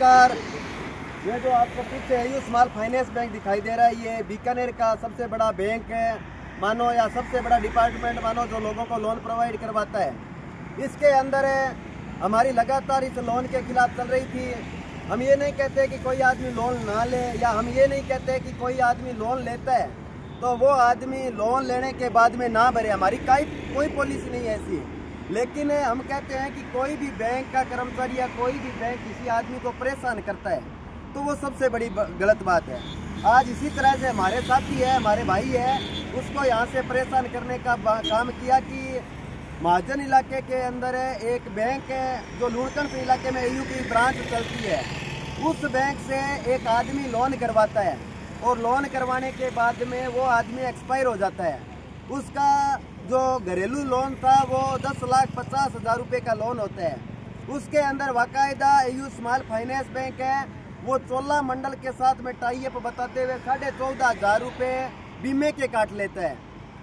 नमस्कार। ये जो आपको पीछे आयुष स्मॉल फाइनेंस बैंक दिखाई दे रहा है, ये बीकानेर का सबसे बड़ा बैंक है मानो, या सबसे बड़ा डिपार्टमेंट मानो, जो लोगों को लोन प्रोवाइड करवाता है। इसके अंदर हमारी लगातार इस लोन के खिलाफ चल रही थी। हम ये नहीं कहते कि कोई आदमी लोन ना ले, या हम ये नहीं कहते कि कोई आदमी लोन लेता है तो वो आदमी लोन लेने के बाद में ना भरे। हमारी कोई पॉलिसी नहीं है ऐसी। लेकिन हम कहते हैं कि कोई भी बैंक का कर्मचारी या कोई भी बैंक किसी आदमी को परेशान करता है तो वो सबसे बड़ी गलत बात है। आज इसी तरह से हमारे साथी है, हमारे भाई है, उसको यहाँ से परेशान करने का काम किया कि महाजन इलाके के अंदर एक बैंक है जो लूणकंड इलाके में एयू की ब्रांच चलती है। उस बैंक से एक आदमी लोन करवाता है और लोन करवाने के बाद में वो आदमी एक्सपायर हो जाता है। उसका जो घरेलू लोन था वो 10,50,000 रुपये का लोन होता है। उसके अंदर बाकायदा एयू स्मॉल फाइनेंस बैंक है, वो चोला मंडल के साथ में टाई अप बताते हुए 14,500 रुपये बीमे के काट लेता है।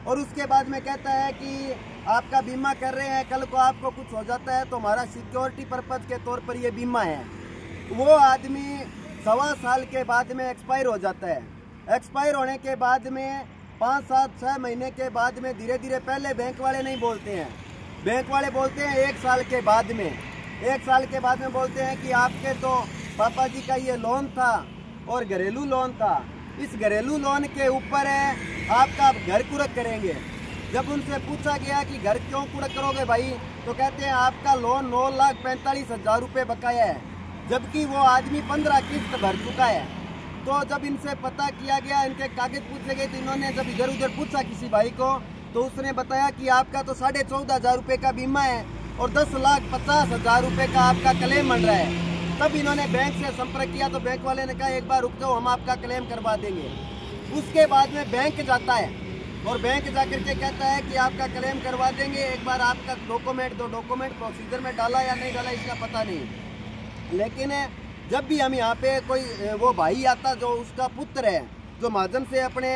और उसके बाद में कहता है कि आपका बीमा कर रहे हैं, कल को आपको कुछ हो जाता है तो हमारा सिक्योरिटी पर्पज के तौर पर ये बीमा है। वो आदमी 1.25 साल के बाद में एक्सपायर हो जाता है। एक्सपायर होने के बाद में 5, 7, 6 महीने के बाद में धीरे धीरे, पहले बैंक वाले नहीं बोलते हैं, बैंक वाले बोलते हैं 1 साल के बाद में। 1 साल के बाद में बोलते हैं कि आपके तो पापा जी का ये लोन था और घरेलू लोन था, इस घरेलू लोन के ऊपर आपका घर कुर्क करेंगे। जब उनसे पूछा गया कि घर क्यों कुर्क करोगे भाई, तो कहते हैं आपका लोन 9,45,000 रुपये बकाया है, जबकि वो आदमी 15 किस्त भर चुका है। तो जब इनसे पता किया गया, इनके कागज पूछे गए, तो इन्होंने जब इधर उधर पूछा किसी भाई को तो उसने बताया कि आपका तो 14,500 रुपये का बीमा है और 10,50,000 रुपये का आपका क्लेम बन रहा है। तब इन्होंने बैंक से संपर्क किया तो बैंक वाले ने कहा एक बार रुक जाओ, हम आपका क्लेम करवा देंगे। उसके बाद में बैंक जाता है और बैंक जाकर के कहता है कि आपका क्लेम करवा देंगे, एक बार आपका डॉक्यूमेंट प्रोसीजर में डाला या नहीं डाला इसका पता नहीं। लेकिन जब भी हम यहाँ पे कोई वो भाई आता जो उसका पुत्र है, जो महाजन से अपने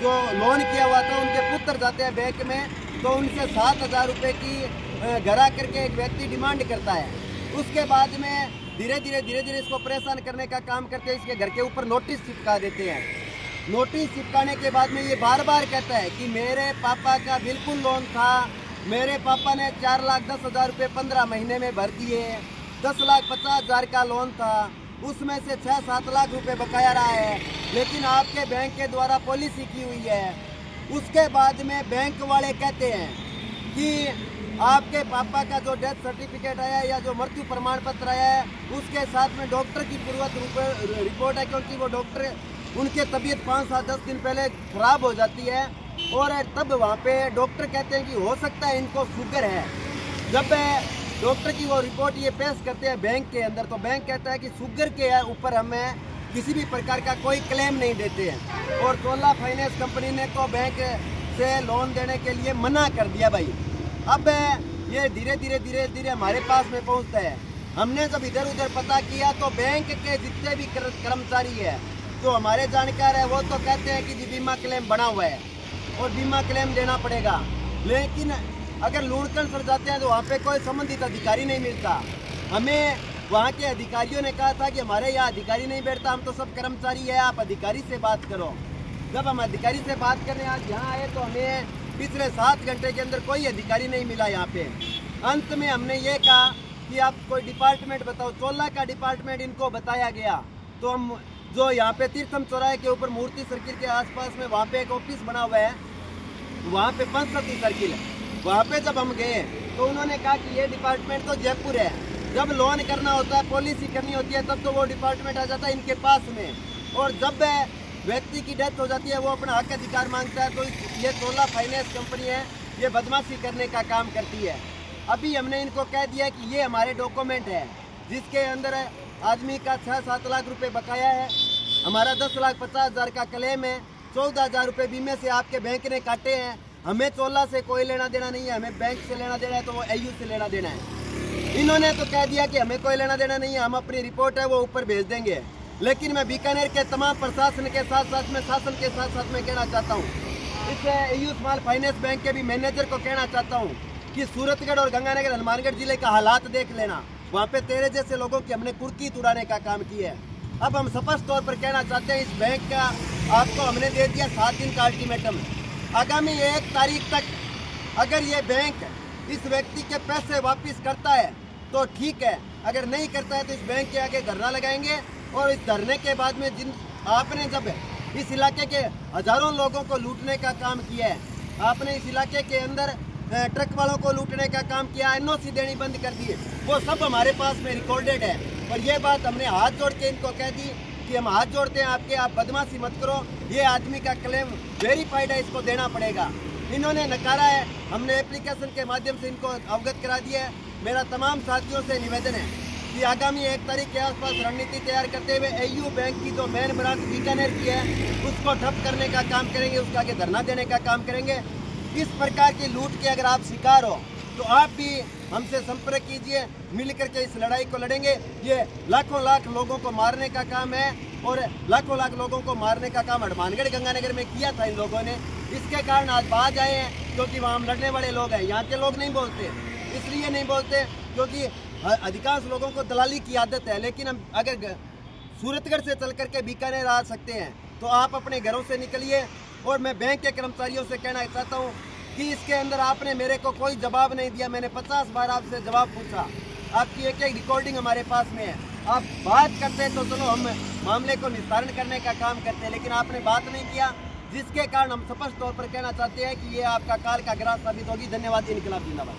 जो लोन किया हुआ था, उनके पुत्र जाते हैं बैंक में, तो उनसे 7,000 रुपये की घर आकर के एक व्यक्ति डिमांड करता है। उसके बाद में धीरे धीरे इसको परेशान करने का काम करते हैं, इसके घर के ऊपर नोटिस चिपका देते हैं। नोटिस चिपकाने के बाद में ये बार बार कहता है कि मेरे पापा का बिल्कुल लोन था, मेरे पापा ने 4,10,000 रुपये 15 महीने में भर दिए, 10,50,000 का लोन था, उसमें से 6-7 लाख रुपए बकाया रहा है, लेकिन आपके बैंक के द्वारा पॉलिसी की हुई है। उसके बाद में बैंक वाले कहते हैं कि आपके पापा का जो डेथ सर्टिफिकेट आया है या जो मृत्यु प्रमाण पत्र आया है, उसके साथ में डॉक्टर की पूर्वत रिपोर्ट है, क्योंकि वो डॉक्टर, उनकी तबीयत 5-7-10 दिन पहले खराब हो जाती है। और तब वहाँ पे डॉक्टर कहते हैं कि हो सकता है इनको शुगर है। जब डॉक्टर की वो रिपोर्ट ये पेश करते हैं बैंक के अंदर, तो बैंक कहता है कि शुगर के ऊपर हमें किसी भी प्रकार का कोई क्लेम नहीं देते हैं। और चोला फाइनेंस कंपनी ने तो बैंक से लोन देने के लिए मना कर दिया भाई। अब ये धीरे धीरे हमारे पास में पहुंचता है। हमने जब इधर उधर पता किया तो बैंक के जितने भी कर्मचारी है जो हमारे जानकार है, वो तो कहते हैं कि जी बीमा क्लेम बना हुआ है और बीमा क्लेम देना पड़ेगा। लेकिन अगर लूणकंड सर जाते हैं तो वहाँ पे कोई संबंधित अधिकारी नहीं मिलता। हमें वहाँ के अधिकारियों ने कहा था कि हमारे यहाँ अधिकारी नहीं बैठता, हम तो सब कर्मचारी है, आप अधिकारी से बात करो। जब हम अधिकारी से बात करने आज यहाँ आए तो हमें पिछले 7 घंटे के अंदर कोई अधिकारी नहीं मिला यहाँ पे। अंत में हमने ये कहा कि आप कोई डिपार्टमेंट बताओ। चोला का डिपार्टमेंट इनको बताया गया। तो हम जो यहाँ पे तीर्थम चौराहे के ऊपर मूर्ति सर्किल के आसपास में वहाँ पे एक ऑफिस बना हुआ है, वहाँ पे पंचवटी सर्किल है, वहाँ पे जब हम गए तो उन्होंने कहा कि ये डिपार्टमेंट तो जयपुर है, जब लोन करना होता है, पॉलिसी करनी होती है, तब तो वो डिपार्टमेंट आ जाता है इनके पास में। और जब व्यक्ति की डेथ हो जाती है, वो अपना हक अधिकार मांगता है, तो ये चोला फाइनेंस कंपनी है, ये बदमाशी करने का काम करती है। अभी हमने इनको कह दिया कि ये हमारे डॉक्यूमेंट है जिसके अंदर आदमी का 6-7 लाख रुपये बकाया है, हमारा 10,50,000 का क्लेम है, 14,000 रुपये बीमे से आपके बैंक ने काटे हैं। हमें चोला से कोई लेना देना नहीं है, हमें बैंक से लेना देना है, तो वो एयू से लेना देना है। इन्होंने तो कह दिया कि हमें कोई लेना देना नहीं है, हम अपनी रिपोर्ट है वो ऊपर भेज देंगे। लेकिन मैं बीकानेर के तमाम प्रशासन के साथ साथ में, शासन के साथ साथ में कहना चाहता हूँ, इस एयू स्मॉल फाइनेंस बैंक के भी मैनेजर को कहना चाहता हूँ कि सूरतगढ़ और गंगानगर हनुमानगढ़ जिले का हालात देख लेना। वहाँ पे तेरे जैसे लोगों की हमने कुर्की तुड़ाने का काम किया है। अब हम स्पष्ट तौर पर कहना चाहते हैं, इस बैंक का आपको हमने दे दिया 7 दिन का अल्टीमेटम। आगामी 1 तारीख तक अगर ये बैंक इस व्यक्ति के पैसे वापस करता है तो ठीक है, अगर नहीं करता है तो इस बैंक के आगे धरना लगाएंगे। और इस धरने के बाद में जिन आपने जब इस इलाके के हजारों लोगों को लूटने का काम किया है, आपने इस इलाके के अंदर ट्रक वालों को लूटने का काम किया, एनओसी देनी बंद कर दी, वो सब हमारे पास में रिकॉर्डेड है। और ये बात हमने हाथ जोड़ के इनको कह दी कि हम हाथ जोड़ते हैं आपके, आप बदमाशी मत करो, ये आदमी का क्लेम वेरीफाइड है, इसको देना पड़ेगा। इन्होंने नकारा है, हमने एप्लीकेशन के माध्यम से इनको अवगत करा दिया है। मेरा तमाम साथियों से निवेदन है कि आगामी 1 तारीख के आसपास रणनीति तैयार करते हुए AU बैंक की जो मेन ब्रांच बीकानेर की है उसको ठप करने का काम करेंगे, उसके आगे धरना देने का काम करेंगे। इस प्रकार की लूट के अगर आप शिकार हो तो आप भी हमसे संपर्क कीजिए, मिल करके इस लड़ाई को लड़ेंगे। ये लाखों लाख लोगों को मारने का काम है और लाखों लाख लोगों को मारने का काम हनुमानगढ़ गंगानगर में किया था इन लोगों ने। इसके कारण आज बाज आए हैं क्योंकि वहाँ हम लड़ने वाले लोग हैं। यहाँ के लोग नहीं बोलते, इसलिए नहीं बोलते क्योंकि अधिकांश लोगों को दलाली की आदत है। लेकिन हम अगर सूरतगढ़ से चल करके बीकानेर आ सकते हैं तो आप अपने घरों से निकलिए। और मैं बैंक के कर्मचारियों से कहना चाहता हूँ कि इसके अंदर आपने मेरे को कोई जवाब नहीं दिया। मैंने 50 बार आपसे जवाब पूछा, आपकी एक रिकॉर्डिंग हमारे पास में है। आप बात करते तो चलो हम मामले को निस्तारण करने का काम करते, लेकिन आपने बात नहीं किया, जिसके कारण हम स्पष्ट तौर पर कहना चाहते हैं कि ये आपका काल का ग्रास साबित होगी। धन्यवाद। इनकलाब जिंदाबाद।